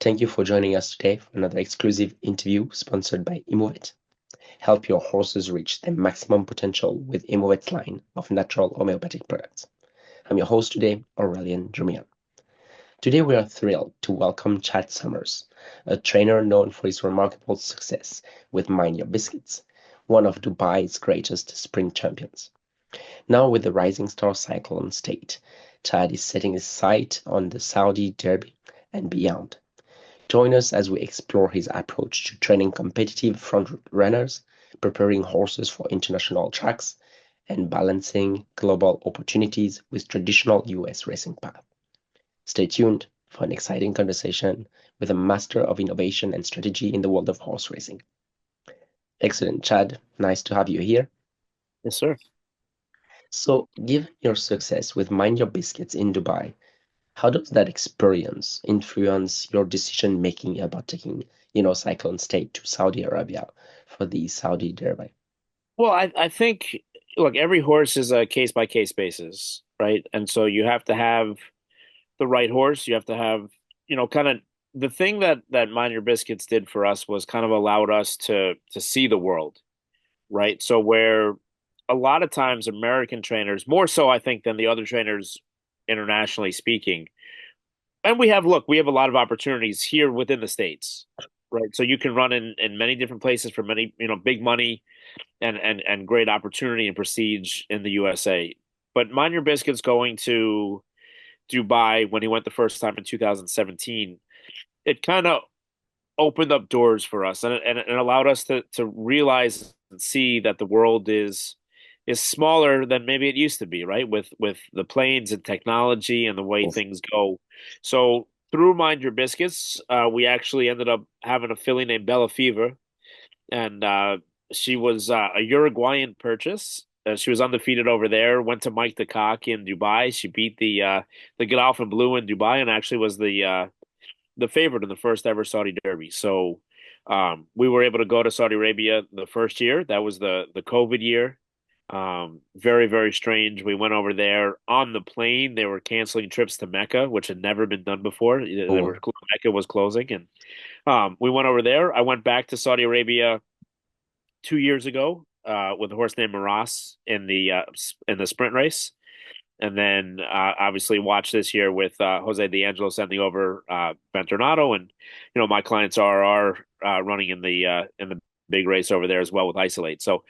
Thank you for joining us today for another exclusive interview sponsored by Imovet. Help your horses reach their maximum potential with Imovet's line of natural homeopathic products. I'm your host today, Aurelian Drumian. Today we are thrilled to welcome Chad Summers, a trainer known for his remarkable success with Mind Your Biscuits, one of Dubai's greatest sprint champions. Now with the rising star Cyclone State, Chad is setting his sight on the Saudi Derby and beyond. Join us as we explore his approach to training competitive front runners, preparing horses for international tracks, and balancing global opportunities with traditional US racing path. Stay tuned for an exciting conversation with a master of innovation and strategy in the world of horse racing. Excellent, Chad. Nice to have you here. Yes, sir. So, given your success with Mind Your Biscuits in Dubai, how does that experience influence your decision making about taking, Cyclone State to Saudi Arabia for the Saudi Derby? Well, I think, look, every horse is a case by case basis, right? And so you have to have the right horse. You have to have, kind of the thing that Mind Your Biscuits did for us was kind of allowed us to see the world, right? So where a lot of times American trainers, more so I think than the other trainers internationally speaking, and we have a lot of opportunities here within the States, right? So you can run in many different places for many, big money and great opportunity and prestige in the USA. But Mind Your Biscuits going to Dubai when he went the first time in 2017, it kind of opened up doors for us and it allowed us to realize and see that the world is smaller than maybe it used to be, right? With the planes and technology and the way Yes. things go. So through Mind Your Biscuits, we actually ended up having a filly named Bella Fever, and she was a Uruguayan purchase. She was undefeated over there. Went to Mike the Cock in Dubai. She beat the Godolphin Blue in Dubai, and actually was the favorite in the first ever Saudi Derby. So we were able to go to Saudi Arabia the first year. That was the COVID year. Very, very strange. We went over there on the plane. They were canceling trips to Mecca, which had never been done before. Oh, Mecca was closing, and we went over there. I went back to Saudi Arabia 2 years ago with a horse named Maras in the sprint race, and then obviously watched this year with Jose D'Angelo sending over Bentornato, and my clients are running in the big race over there as well with Isolate. So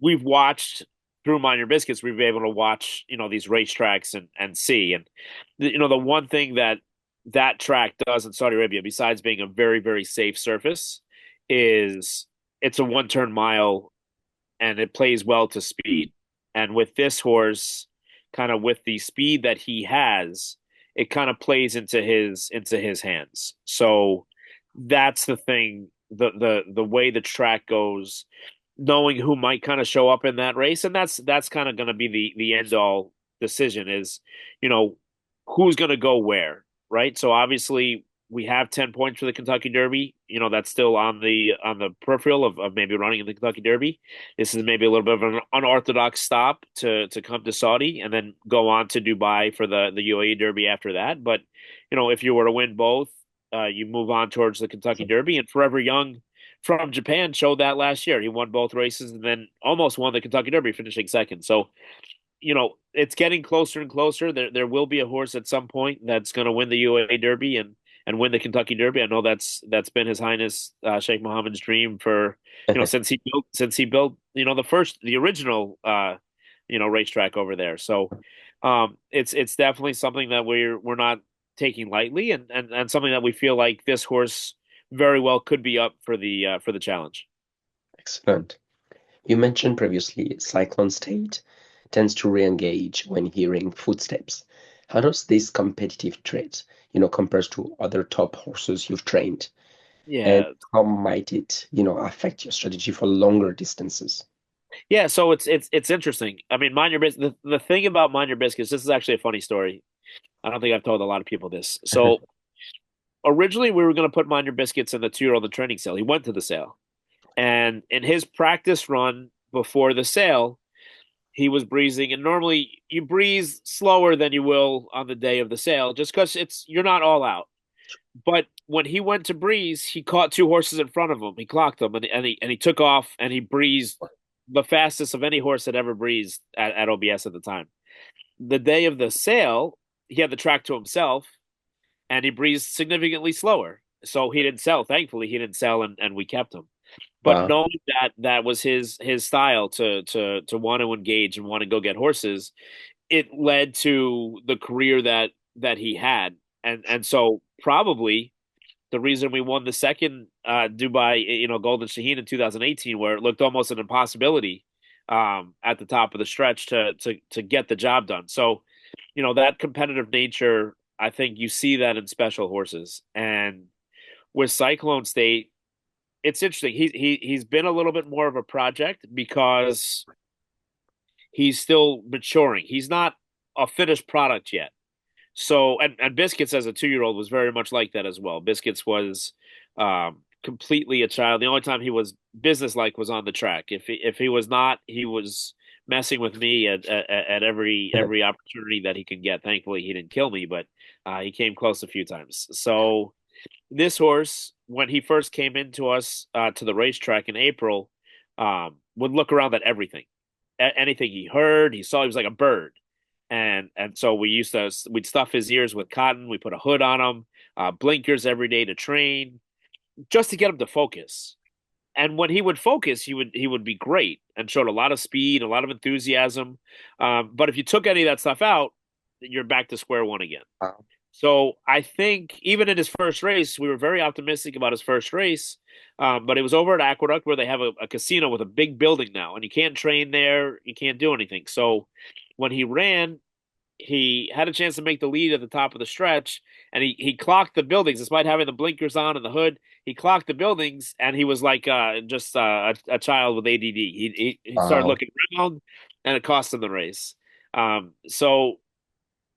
we've watched through Mind Your Biscuits. We've been able to watch these racetracks and see, and the one thing that track does in Saudi Arabia, besides being a very, very safe surface, is it's a one turn mile and it plays well to speed. And with this horse, kind of with the speed that he has, it kind of plays into his hands. So that's the thing, the way the track goes, knowing who might kind of show up in that race, and that's kind of going to be the end all decision is, you know, who's going to go where, right? So obviously we have 10 points for the Kentucky Derby. That's still on the peripheral of maybe running in the Kentucky Derby. This is maybe a little bit of an unorthodox stop to come to Saudi and then go on to Dubai for the UAE Derby after that. But if you were to win both, you move on towards the Kentucky Derby. And Forever Young from Japan showed that last year. He won both races and then almost won the Kentucky Derby, finishing second. So it's getting closer and closer. There will be a horse at some point that's going to win the UAE Derby and win the Kentucky Derby. I know that's been His Highness Sheikh Mohammed's dream for since he built the original racetrack over there. So it's definitely something that we're not taking lightly, and something that we feel like this horse very well could be up for the challenge. excellent. You mentioned previously Cyclone State tends to re-engage when hearing footsteps. How does this competitive trait, compares to other top horses you've trained? And Yeah, how might it, affect your strategy for longer distances? yeah. So it's interesting. I mean, Mind Your Business. The thing about Mind Your Biscuits. This is actually a funny story. I don't think I've told a lot of people this. So originally, we were going to put Mind Your Biscuits in the 2 year old training sale. He went to the sale, and in his practice run before the sale, he was breezing. And normally, you breeze slower than you will on the day of the sale, just because you're not all out. But when he went to breeze, he caught two horses in front of him. He clocked them, and he took off and he breezed the fastest of any horse that ever breezed at OBS at the time. The day of the sale, he had the track to himself, and he breezed significantly slower. So he didn't sell. Thankfully, he didn't sell, and we kept him. But Wow. knowing that that was his style to want to engage and want to go get horses, it led to the career that he had. And so probably the reason we won the second Dubai, Golden Shaheen in 2018, where it looked almost an impossibility at the top of the stretch to get the job done. So, that competitive nature, I think you see that in special horses. And with Cyclone State, it's interesting. He's been a little bit more of a project because he's still maturing. He's not a finished product yet. So, and Biscuits as a 2-year-old was very much like that as well. Biscuits was completely a child. The only time he was businesslike was on the track. If he was not, he was messing with me at every opportunity that he could get. Thankfully, he didn't kill me, but he came close a few times. So this horse, when he first came into us to the racetrack in April, would look around at everything, anything he heard, he saw. He was like a bird, and so we'd stuff his ears with cotton. We put a hood on him, blinkers every day to train, just to get him to focus. And when he would focus, he would be great and showed a lot of speed, a lot of enthusiasm. But if you took any of that stuff out, you're back to square one again. Wow. So I think even in his first race, we were very optimistic about his first race. But it was over at Aqueduct where they have a casino with a big building now, and you can't train there, you can't do anything. So when he ran, he had a chance to make the lead at the top of the stretch, and he clocked the buildings despite having the blinkers on and the hood. He clocked the buildings, and he was like just a child with ADD. He started Wow. looking around, and it cost him the race. So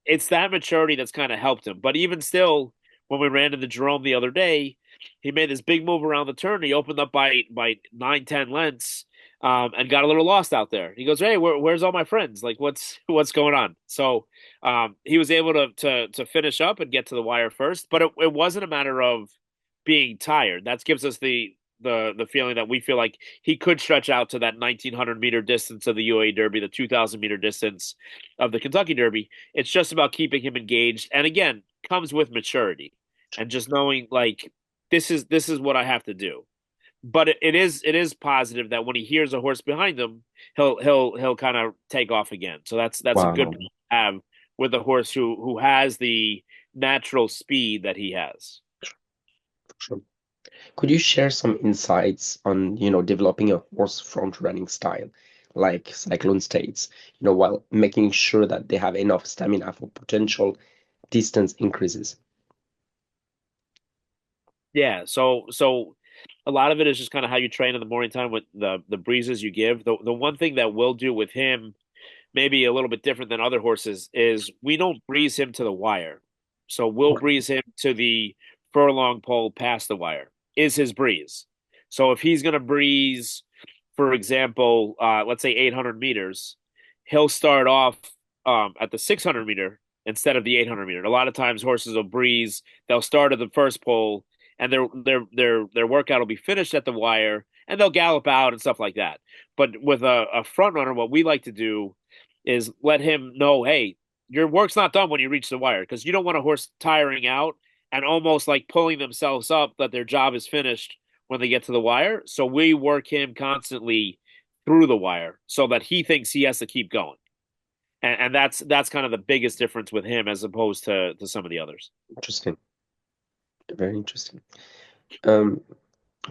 it's that maturity that's kind of helped him. But even still, when we ran into Jerome the other day, he made this big move around the turn. He opened up by 9, 10 lengths, and got a little lost out there. He goes, "Hey, where's all my friends? Like, what's going on?" So he was able to finish up and get to the wire first. But it wasn't a matter of being tired. That gives us the feeling that we feel like he could stretch out to that 1,900-meter distance of the UAE Derby, the 2,000-meter distance of the Kentucky Derby. It's just about keeping him engaged, and again, comes with maturity and just knowing like this is what I have to do. But it is positive that when he hears a horse behind him, he'll kind of take off again. So that's a good Wow. problem to have with a horse who has the natural speed that he has. Sure. Could you share some insights on, developing a horse front running style like Cyclone States, while making sure that they have enough stamina for potential distance increases? Yeah, so a lot of it is just kind of how you train in the morning time with the breezes you give. The one thing that we'll do with him, maybe a little bit different than other horses, is we don't breeze him to the wire. So we'll Okay. breeze him to the furlong pole past the wire is his breeze. So if he's going to breeze, for example, let's say 800 meters, he'll start off at the 600 meter instead of the 800 meter. A lot of times horses will breeze, they'll start at the first pole and their workout will be finished at the wire and they'll gallop out and stuff like that. But with a front runner, what we like to do is let him know, hey, your work's not done when you reach the wire because you don't want a horse tiring out and almost like pulling themselves up that their job is finished when they get to the wire. So we work him constantly through the wire so that he thinks he has to keep going. And that's kind of the biggest difference with him as opposed to some of the others. Interesting. Very interesting. Um,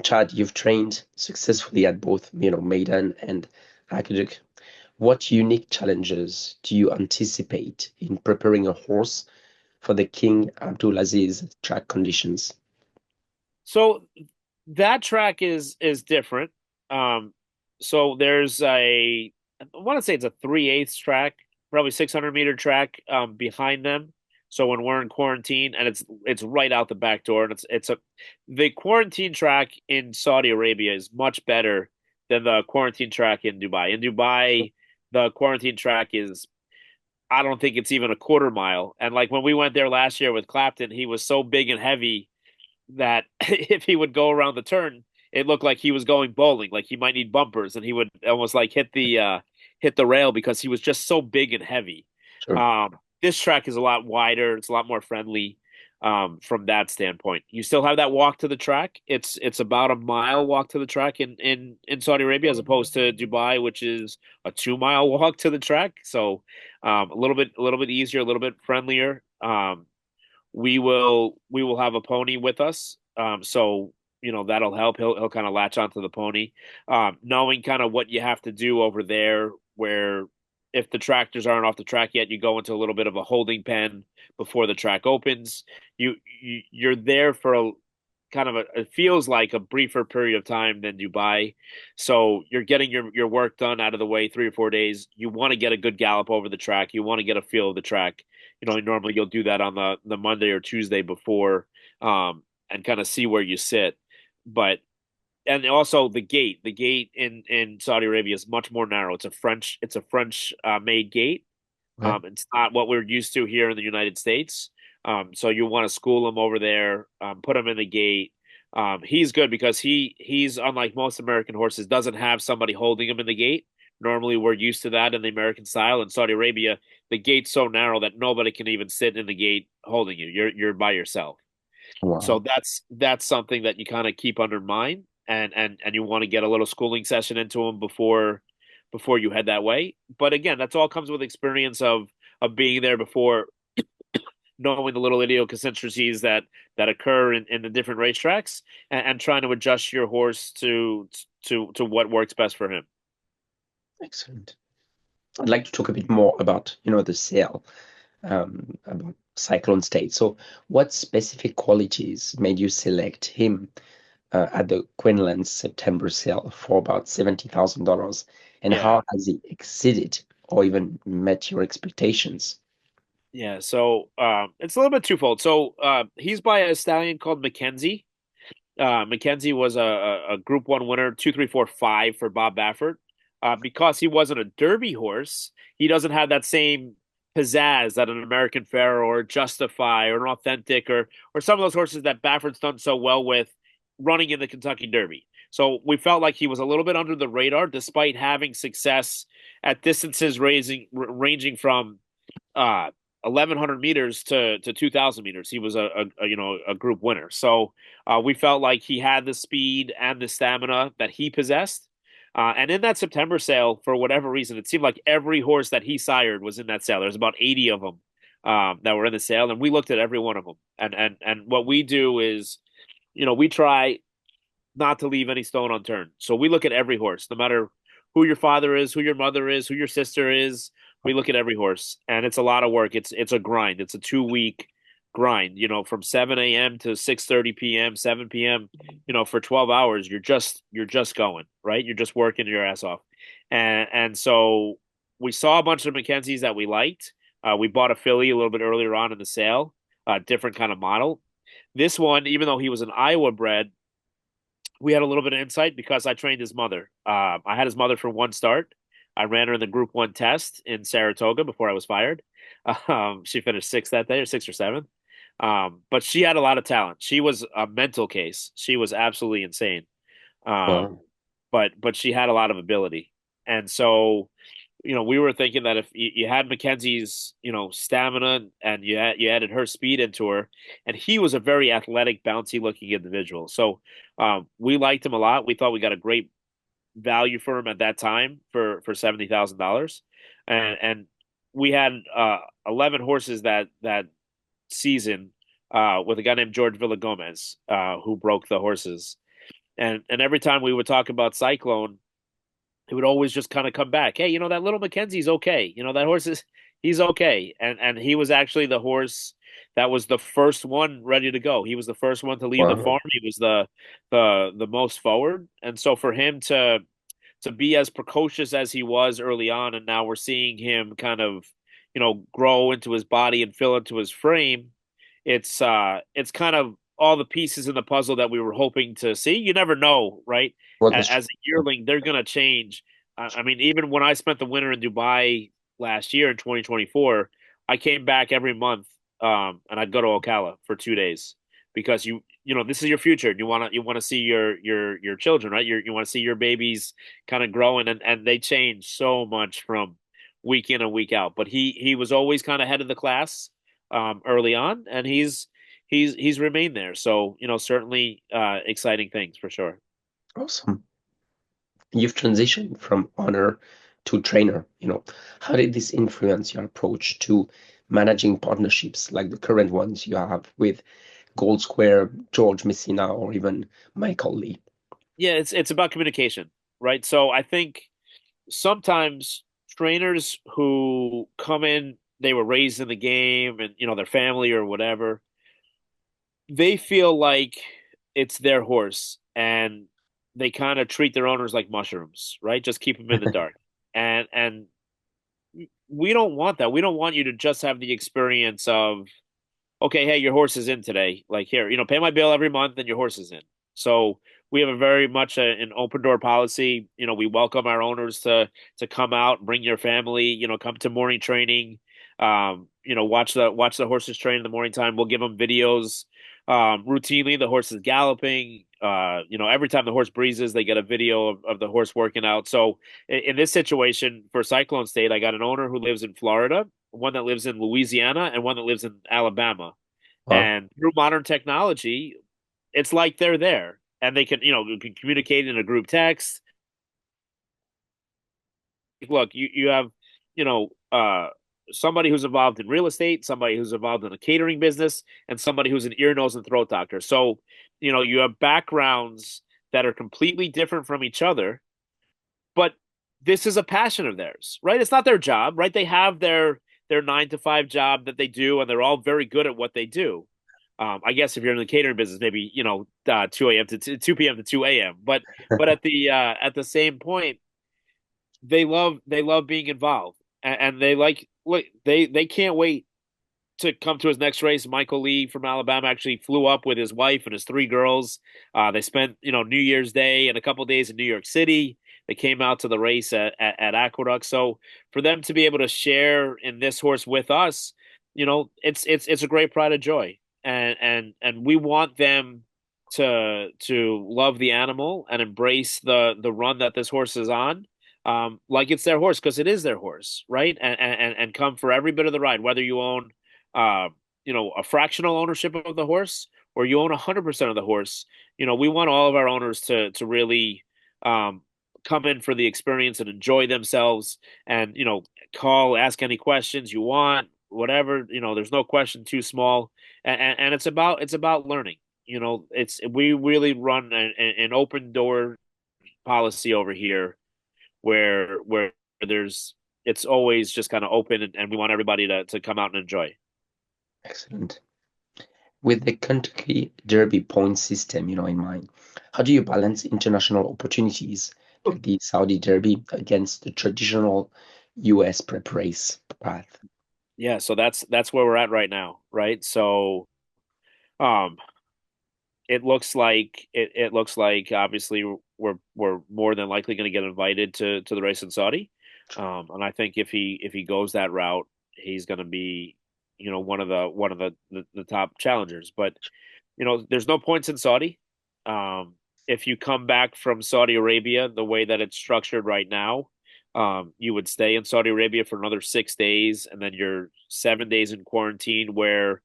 Chad, you've trained successfully at both, maiden and aqueduct. What unique challenges do you anticipate in preparing a horse for the King Abdulaziz track conditions? So that track is different. Um, so there's I want to say it's a 3/8 track, probably 600-meter track behind them. So when we're in quarantine, and it's right out the back door, and the quarantine track in Saudi Arabia is much better than the quarantine track in Dubai. In Dubai, the quarantine track is I don't think it's even a quarter mile. And like when we went there last year with Clapton, he was so big and heavy that if he would go around the turn, it looked like he was going bowling, like he might need bumpers, and he would almost like hit the rail because he was just so big and heavy. Sure. This track is a lot wider; it's a lot more friendly from that standpoint. You still have that walk to the track. It's about a mile walk to the track in Saudi Arabia as opposed to Dubai, which is a 2 mile walk to the track. So a little bit easier, a little bit friendlier. We will have a pony with us. So that'll help. He'll kind of latch onto the pony, knowing kind of what you have to do over there. Where if the tractors aren't off the track yet, you go into a little bit of a holding pen before the track opens. You're there for a kind of it feels like a briefer period of time than Dubai. So you're getting your work done out of the way 3 or 4 days. You want to get a good gallop over the track. You want to get a feel of the track. Normally you'll do that on the Monday or Tuesday before, and kind of see where you sit. But and also the gate in Saudi Arabia is much more narrow. It's a French made gate. Okay. It's not what we're used to here in the United States. So you want to school him over there, put him in the gate. He's good because he's unlike most American horses, doesn't have somebody holding him in the gate. Normally, we're used to that in the American style. In Saudi Arabia, the gate's so narrow that nobody can even sit in the gate holding you. You're by yourself. So Wow. that's something that you kind of keep under mind, and you want to get a little schooling session into them before you head that way. But again, that's all comes with experience of being there before, knowing the little idiosyncrasies that occur in the different racetracks, and trying to adjust your horse to what works best for him. Excellent. I'd like to talk a bit more about, the sale, about Cyclone State. So, what specific qualities made you select him at the Queensland September sale for about $70,000, and Yeah. how has he exceeded or even met your expectations? Yeah, so it's a little bit twofold. So he's by a stallion called Mackenzie. Mackenzie was a Group One winner, 2, 3, 4, 5 for Bob Baffert. Because he wasn't a Derby horse, he doesn't have that same pizzazz that an American Pharoah or Justify or an Authentic or some of those horses that Baffert's done so well with running in the Kentucky Derby. So we felt like he was a little bit under the radar, despite having success at distances ranging from 1,100 meters to 2,000 meters. He was a group winner. So we felt like he had the speed and the stamina that he possessed. And in that September sale, for whatever reason, it seemed like every horse that he sired was in that sale. There's about 80 of them that were in the sale, and we looked at every one of them. And what we do is, we try not to leave any stone unturned. So we look at every horse, no matter who your father is, who your mother is, who your sister is. We look at every horse, and it's a lot of work. It's a grind. It's a 2 week grind. From 7 a.m. to 6:30 p.m., 7 p.m. For 12 hours, you're just going, right. You're just working your ass off, and so we saw a bunch of Mackenzies that we liked. We bought a filly a little bit earlier on in the sale, different kind of model. This one, even though he was an Iowa-bred, we had a little bit of insight because I trained his mother. I had his mother for one start. I ran her in the Group One test in Saratoga before I was fired. She finished sixth that day, or sixth or seventh. But she had a lot of talent. She was a mental case. She was absolutely insane. Um, Wow. but she had a lot of ability, and so we were thinking that if you had Mackenzie's, stamina, and you added her speed into her, and he was a very athletic, bouncy looking individual. So we liked him a lot. We thought we got a great value for him at that time for $70,000, and we had 11 horses that season with a guy named George Villagomez who broke the horses, and every time we would talk about Cyclone, he would always just kind of come back. Hey, that little Mackenzie's okay. That horse he's okay. And he was actually the horse that was the first one ready to go. He was the first one to leave the Wow. farm. He was the most forward. And so for him to be as precocious as he was early on, and now we're seeing him kind of, grow into his body and fill into his frame. It's kind of all the pieces in the puzzle that we were hoping to see. You never know, right? Well, that's As a yearling, they're going to change. I mean, even when I spent the winter in Dubai last year in 2024, I came back every month, and I'd go to Ocala for 2 days because this is your future. You want to see your children, right? You want to see your babies kind of growing, and they change so much from week in and week out. But he was always kind of head of the class early on, and he's remained there. So, certainly exciting things for sure. Awesome. You've transitioned from owner to trainer. How did this influence your approach to managing partnerships like the current ones you have with Gold Square, George Messina, or even Michael Lee? Yeah, it's about communication, right? So I think sometimes trainers who come in, they were raised in the game and their family or whatever, they feel like it's their horse and they kind of treat their owners like mushrooms, right? Just keep them in the dark. And we don't want that. We don't want you to just have the experience of, okay, hey, your horse is in today. Like here, pay my bill every month and your horse is in. So we have a very much an open door policy. We welcome our owners to come out, bring your family, come to morning training. Watch the horses train in the morning time. We'll give them videos. Routinely the horse is galloping. Every time the horse breezes, they get a video of the horse working out. So in this situation for Cyclone State, I got an owner who lives in Florida, one that lives in Louisiana, and one that lives in Alabama. Wow. And through modern technology, it's like they're there and they can communicate in a group text. Look, you have, you know, uh, somebody who's involved in real estate, somebody who's involved in a catering business, and somebody who's an ear, nose, and throat doctor. So, you have backgrounds that are completely different from each other, but this is a passion of theirs, right? It's not their job, right? They have their 9 to 5 job that they do, and they're all very good at what they do. I guess if you're in the catering business, maybe 2 a.m. to 2 p.m. to 2 a.m. But at the same point, they love being involved, and they like they can't wait to come to his next race. Michael Lee from Alabama actually flew up with his wife and his 3 girls. They spent New Year's Day and a couple days in New York City. They came out to the race at Aqueduct. So for them to be able to share in this horse with us, it's a great pride of joy, and we want them to love the animal and embrace the run that this horse is on, like it's their horse, because it is their horse, right? And come for every bit of the ride, whether you own uh, a fractional ownership of the horse or you own 100% of the horse. We want all of our owners to really um, come in for the experience and enjoy themselves, and ask any questions you want, whatever. There's no question too small, and it's about learning. It's we really run an open door policy over here where there's it's always just kind of open, and we want everybody to come out and enjoy. Excellent. With the Kentucky Derby point system, in mind, how do you balance international opportunities like the Saudi Derby against the traditional US prep race path? Yeah, so that's where we're at right now, right? So um it looks like obviously we're more than likely going to get invited to the race in Saudi. And I think if he goes that route, he's going to be, one of the top challengers. But there's no points in Saudi. If you come back from Saudi Arabia, the way that it's structured right now, you would stay in Saudi Arabia for another 6 days, and then you're 7 days in quarantine, where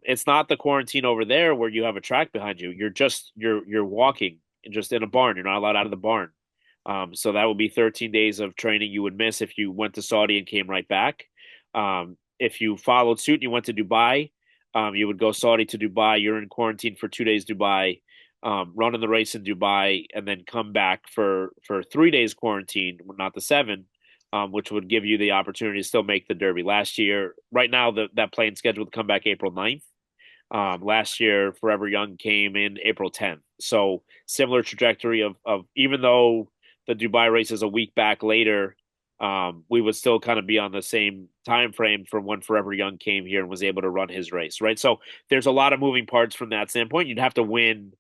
it's not the quarantine over there where you have a track behind you. You're walking just in a barn. You're not allowed out of the barn. So that would be 13 days of training you would miss if you went to Saudi and came right back. If you followed suit and you went to Dubai, you would go Saudi to Dubai. You're in quarantine for 2 days, Dubai, running the race in Dubai, and then come back for 3 days quarantine, not the 7, which would give you the opportunity to still make the Derby. Last year, right now, that plane scheduled to come back April 9th. Last year, Forever Young came in April 10th. So similar trajectory of even though the Dubai race is a week back later, we would still kind of be on the same time frame from when Forever Young came here and was able to run his race, right? So there's a lot of moving parts from that standpoint. You'd have to win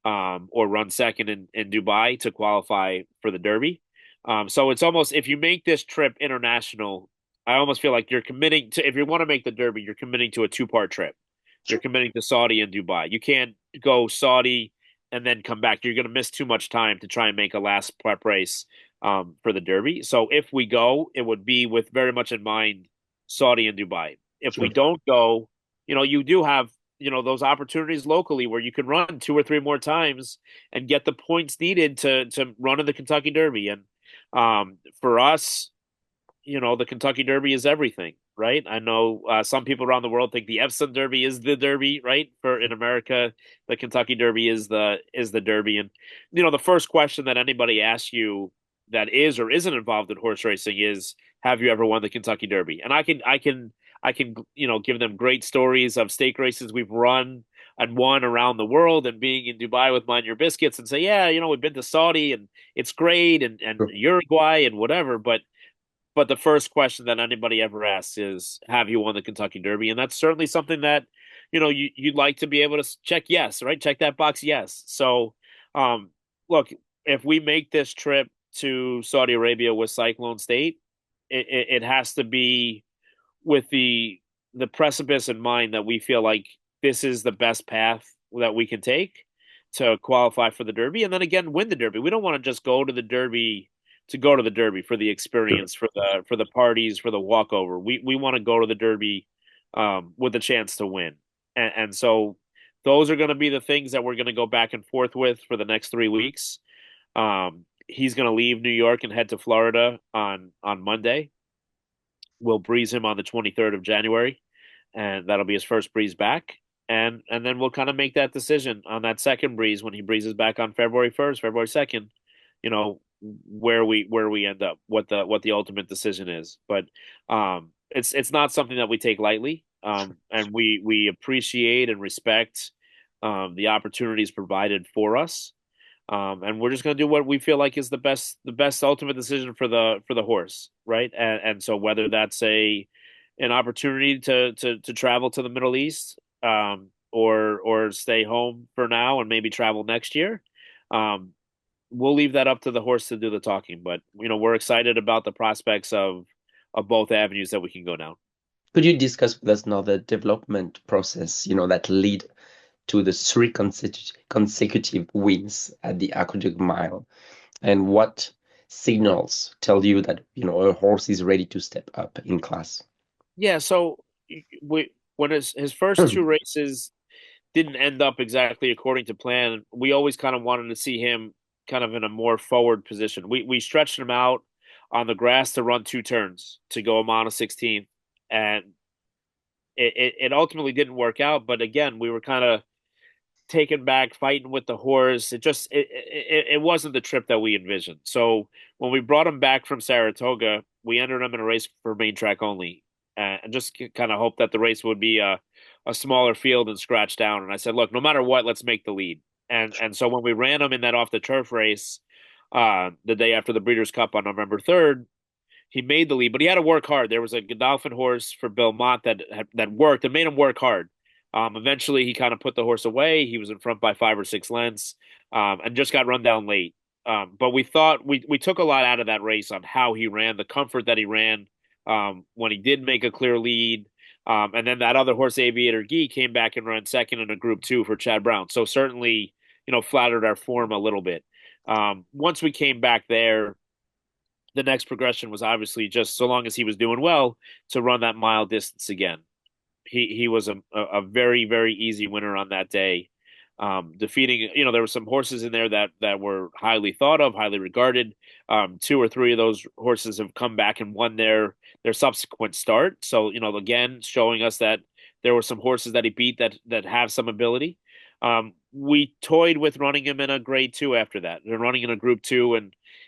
or run second in Dubai to qualify for the Derby. So it's almost, if you make this trip international, I almost feel like you're committing to, if you want to make the Derby, you're committing to a 2-part trip. You're committing to Saudi and Dubai. You can't go Saudi and then come back. You're going to miss too much time to try and make a last prep race for the Derby. So if we go, it would be with very much in mind Saudi and Dubai. If we Sure. don't go, you do have, those opportunities locally where you can run two or three more times and get the points needed to run in the Kentucky Derby. And for us, the Kentucky Derby is everything, right? I know some people around the world think the Epsom Derby is the Derby, right? For in America, the Kentucky Derby is the Derby. And the first question that anybody asks you that is or isn't involved in horse racing is, have you ever won the Kentucky Derby? And I can give them great stories of stake races we've run and won around the world, and being in Dubai with Mind Your Biscuits, and say, yeah, we've been to Saudi and it's great, and Sure. Uruguay and whatever, but the first question that anybody ever asks is, have you won the Kentucky Derby? And that's certainly something that, you'd like to be able to check yes, right? Check that box yes. So, um, look, if we make this trip to Saudi Arabia with Cyclone State, it has to be with the precipice in mind that we feel like this is the best path that we can take to qualify for the Derby, and then again win the Derby. We don't want to just go to the Derby to go to the Derby for the Sure. experience, for the parties, for the walkover. We want to go to the Derby with a chance to win, and so those are going to be the things that we're going to go back and forth with for the next 3 weeks. He's going to leave New York and head to Florida on Monday. We'll breeze him on the 23rd of January, and that'll be his first breeze back. And then we'll kind of make that decision on that second breeze when he breezes back on February 1st, February 2nd, where we end up, what the ultimate decision is. But it's not something that we take lightly. And we appreciate and respect the opportunities provided for us. And we're just going to do what we feel like is the best ultimate decision for the horse, right? And so whether that's an opportunity to travel to the Middle East, or stay home for now and maybe travel next year, um, we'll leave that up to the horse to do the talking. But we're excited about the prospects of both avenues that we can go down. Could you discuss with us now the development process, that lead to the three consecutive wins at the Aqueduct Mile, and what signals tell you that, a horse is ready to step up in class? Yeah, so when his first two races didn't end up exactly according to plan, we always kind of wanted to see him kind of in a more forward position. We stretched him out on the grass to run two turns to go a mile 16, and it ultimately didn't work out. But again, we were kind of taken back, fighting with the horse. It wasn't the trip that we envisioned. So when we brought him back from Saratoga, we entered him in a race for main track only, and just kind of hoped that the race would be a smaller field and scratch down. And I said, look, no matter what, let's make the lead. And so when we ran him in that off the turf race, the day after the Breeders' Cup on November 3rd, he made the lead, but he had to work hard. There was a Godolphin horse for Bill Mott that worked and made him work hard. Eventually, he kind of put the horse away. He was in front by 5 or 6 lengths, and just got run down late. But we thought we took a lot out of that race on how he ran, the comfort that he ran when he did make a clear lead. And then that other horse, Aviator Gee, came back and ran second in a Group 2 for Chad Brown. So certainly, flattered our form a little bit. Once we came back there, the next progression was obviously, just so long as he was doing well, to run that mile distance again. He was a very, very easy winner on that day. Defeating, there were some horses in there that were highly thought of, highly regarded. Two or three of those horses have come back and won their subsequent start. So, again, showing us that there were some horses that he beat that have some ability. We toyed with running him in a grade 2 after that, and running in a Group 2,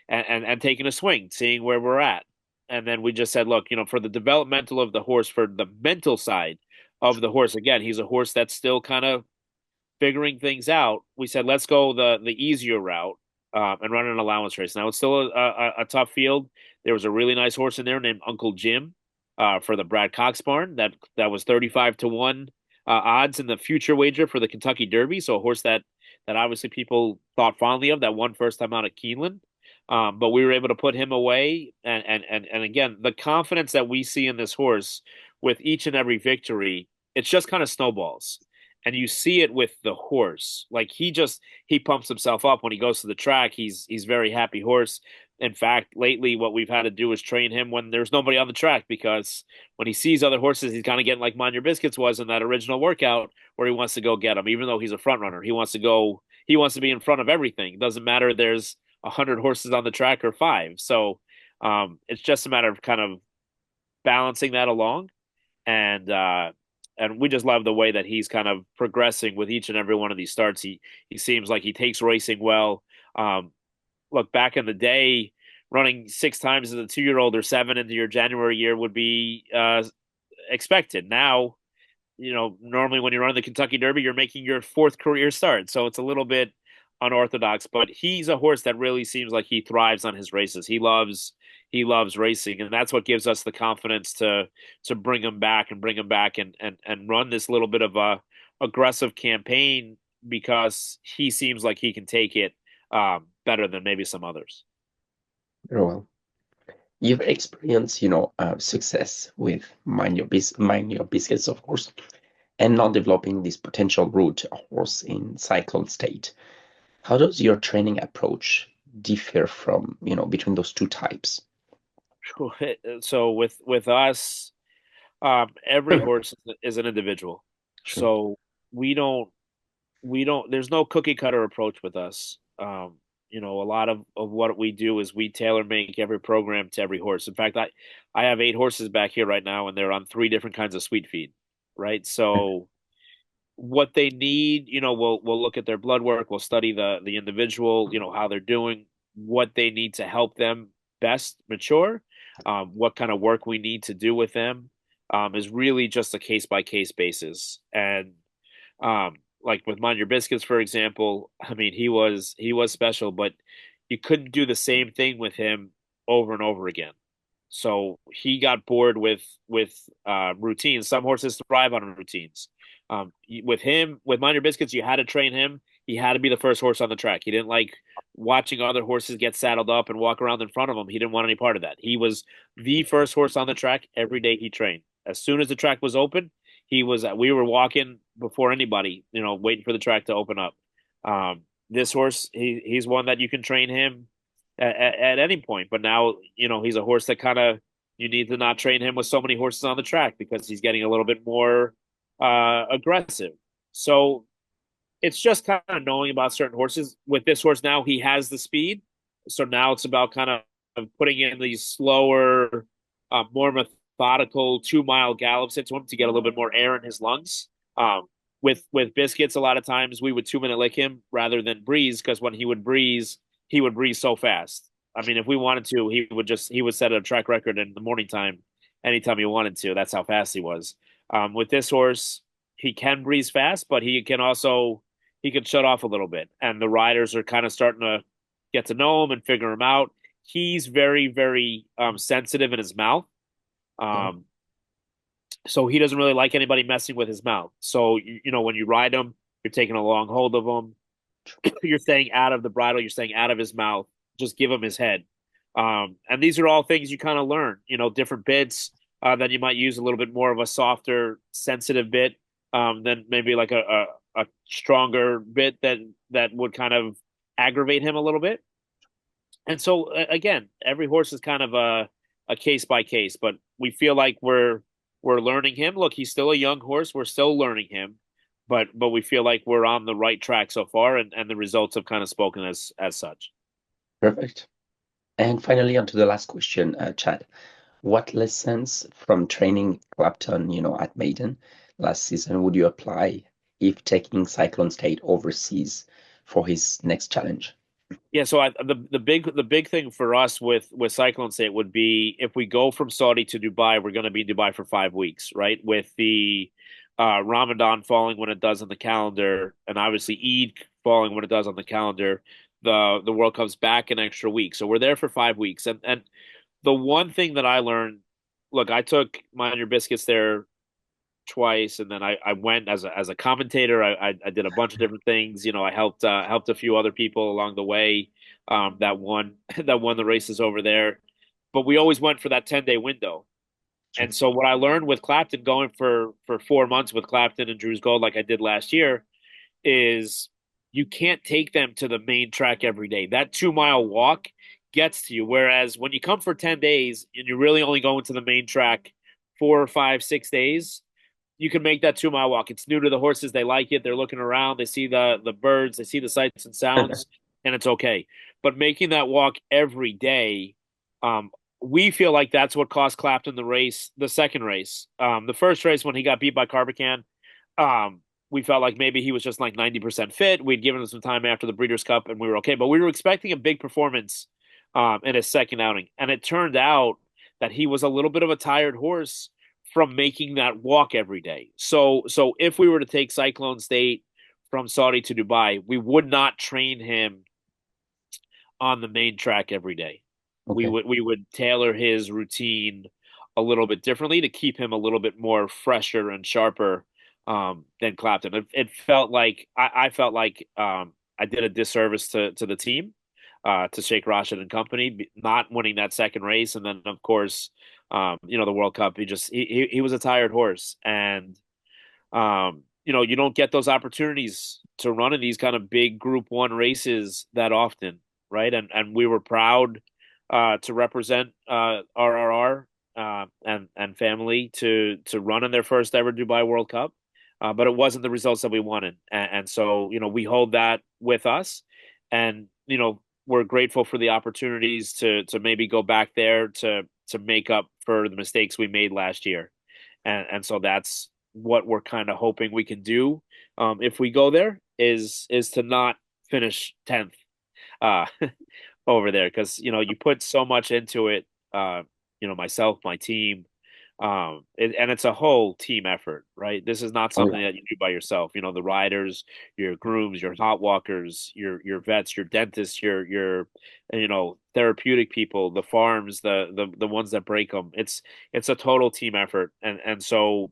and taking a swing, seeing where we're at. And then we just said, look, for the developmental of the horse, for the mental side of the horse, again, he's a horse that's still kind of figuring things out. We said, let's go the easier route, and run an allowance race. Now, it's still a tough field. There was a really nice horse in there named Uncle Jim, for the Brad Cox barn, that was 35-1 odds in the future wager for the Kentucky Derby. So a horse that obviously people thought fondly of, that won first time out at Keeneland. But we were able to put him away, and again, the confidence that we see in this horse with each and every victory, it's just kind of snowballs. and you see it with the horse. Like he pumps himself up when he goes to the track. He's very happy horse. In fact, lately what we've had to do is train him when there's nobody on the track, because when he sees other horses, he's kind of getting like Mind Your Biscuits was in that original workout where he wants to go get them, even though he's a front runner. He wants to be in front of everything. It doesn't matter there's 100 horses on the track or five. So it's just a matter of kind of balancing that along, and we just love the way that he's kind of progressing with each and every one of these starts. He seems like he takes racing well. Look, back in the day, running 6 times as a 2-year-old or seven into your January year would be expected. Now, normally when you're running the Kentucky Derby, you're making your fourth career start, so it's a little bit unorthodox. But he's a horse that really seems like he thrives on his races. He loves racing, and that's what gives us the confidence to bring him back and run this little bit of a aggressive campaign, because he seems like he can take it better than maybe some others. Very well. You've experienced, success with Mind Your Biscuits, of course, and now developing this potential route horse in Cyclone State. How does your training approach differ from, between those two types? So with us, every horse is an individual. Sure. So we don't there's no cookie cutter approach with us. A lot of what we do is we tailor make every program to every horse. In fact, I have 8 horses back here right now, and they're on 3 different kinds of sweet feed, right? So what they need, we'll look at their blood work, we'll study the individual, how they're doing, what they need to help them best mature, what kind of work we need to do with them, is really just a case by case basis. And like with Mind Your Biscuits, for example, I mean, he was special, but you couldn't do the same thing with him over and over again. So he got bored with routines. Some horses thrive on routines. With Mind Your Biscuits, you had to train him. He had to be the first horse on the track. He didn't like watching other horses get saddled up and walk around in front of him. He didn't want any part of that. He was the first horse on the track every day he trained. As soon as the track was open, we were walking before anybody, waiting for the track to open up. This horse, he's one that you can train him at any point, but now, he's a horse that kind of, you need to not train him with so many horses on the track because he's getting a little bit more aggressive. So it's just kind of knowing about certain horses. With this horse now, he has the speed. So now it's about kind of putting in these slower, more methodical 2-mile gallops into him to get a little bit more air in his lungs. With Biscuits, a lot of times we would 2-minute lick him rather than breeze, because when he would breeze so fast. I mean, if we wanted to, he would set a track record in the morning time anytime he wanted to. That's how fast he was. With this horse, he can breeze fast, but he can shut off a little bit, and the riders are kind of starting to get to know him and figure him out. He's very, very sensitive in his mouth. So he doesn't really like anybody messing with his mouth. So, when you ride him, you're taking a long hold of him. You're staying out of the bridle. You're staying out of his mouth. Just give him his head. And these are all things you kind of learn, different bits. Then you might use a little bit more of a softer, sensitive bit, than maybe like a stronger bit that would kind of aggravate him a little bit. And so again, every horse is kind of a case by case, but we feel like we're learning him. Look, he's still a young horse. We're still learning him, but we feel like we're on the right track so far, and the results have kind of spoken as such. Perfect. And finally, on to the last question, Chad. What lessons from training Clapton, at Maiden last season would you apply if taking Cyclone State overseas for his next challenge? Yeah, so the big thing for us with Cyclone State would be, if we go from Saudi to Dubai, we're going to be in Dubai for 5 weeks, right? With the Ramadan falling when it does on the calendar, and obviously Eid falling when it does on the calendar, the World Cup's back an extra week, so we're there for 5 weeks. And the one thing that I learned, look, I took Mind Your Biscuits there twice, and then I went as a commentator. I did a bunch of different things. I helped a few other people along the way that won the races over there. But we always went for that 10-day window. Sure. And so what I learned with Clapton going for 4 months with Clapton and Drew's Gold like I did last year is you can't take them to the main track every day. That 2 mile walk gets to you. Whereas when you come for 10 days and you're really only going to the main track 4 or 5, 6 days, you can make that 2 mile walk. It's new to the horses. They like it. They're looking around. They see the birds. They see the sights and sounds, and it's okay. But making that walk every day, um, we feel like that's what cost Clapton the race, the second race. The first race when he got beat by Carbacan, um, we felt like maybe he was just like 90% fit. We'd given him some time after the Breeders' Cup, and we were okay. But we were expecting a big performance in his second outing, and it turned out that he was a little bit of a tired horse from making that walk every day. So if we were to take Cyclone State from Saudi to Dubai, we would not train him on the main track every day. We Okay. would tailor his routine a little bit differently to keep him a little bit more fresher and sharper than Clapton. It felt like I felt like I did a disservice to the team, to Sheikh Rashid and company, not winning that second race, and then of course, the World Cup. He was a tired horse, and you don't get those opportunities to run in these kind of big Group One races that often, right? And we were proud to represent RRR and family to run in their first ever Dubai World Cup, but it wasn't the results that we wanted, and so we hold that with us, and we're grateful for the opportunities to maybe go back there to make up for the mistakes we made last year, and so that's what we're kind of hoping we can do if we go there is to not finish 10th uh over there, because you put so much into it, myself, my team, and it's a whole team effort, right? This is not Oh something yeah. that you do by yourself. The riders, your grooms, your hot walkers, your vets, your dentists, your therapeutic people, the farms, the ones that break them. It's a total team effort, and so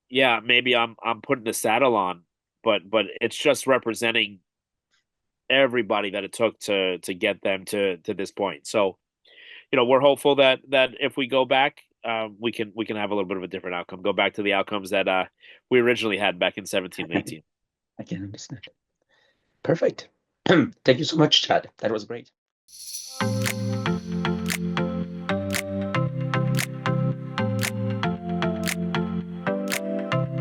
yeah, maybe I'm putting the saddle on, but it's just representing everybody that it took to get them to this point. So, we're hopeful that if we go back, we can have a little bit of a different outcome. Go back to the outcomes that we originally had back in 17 and 18. I can understand. Perfect. Thank you so much, Chad. That was great.